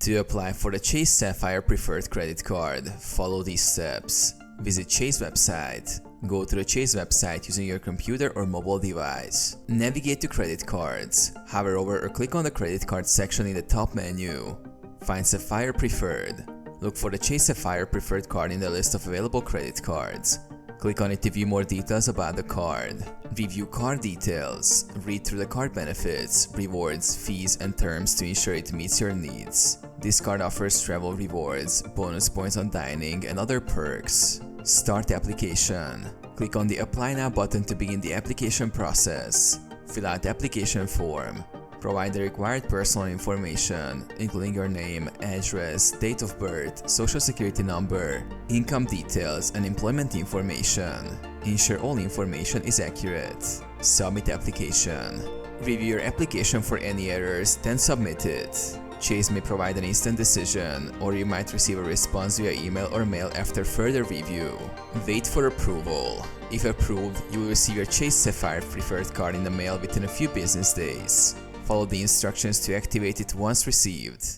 To apply for the Chase Sapphire Preferred Credit Card, follow these steps. Visit Chase website. Go to the Chase website using your computer or mobile device. Navigate to Credit Cards. Hover over or click on the Credit Card section in the top menu. Find Sapphire Preferred. Look for the Chase Sapphire Preferred Card in the list of available credit cards. Click on it to view more details about the card. Review card details. Read through the card benefits, rewards, fees, and terms to ensure it meets your needs. This card offers travel rewards, bonus points on dining, and other perks. Start the application. Click on the Apply Now button to begin the application process. Fill out the application form. Provide the required personal information, including your name, address, date of birth, social security number, income details, and employment information. Ensure all information is accurate. Submit the application. Review your application for any errors, then submit it. Chase may provide an instant decision, or you might receive a response via email or mail after further review. Wait for approval. If approved, you will receive your Chase Sapphire Preferred Card in the mail within a few business days. Follow the instructions to activate it once received.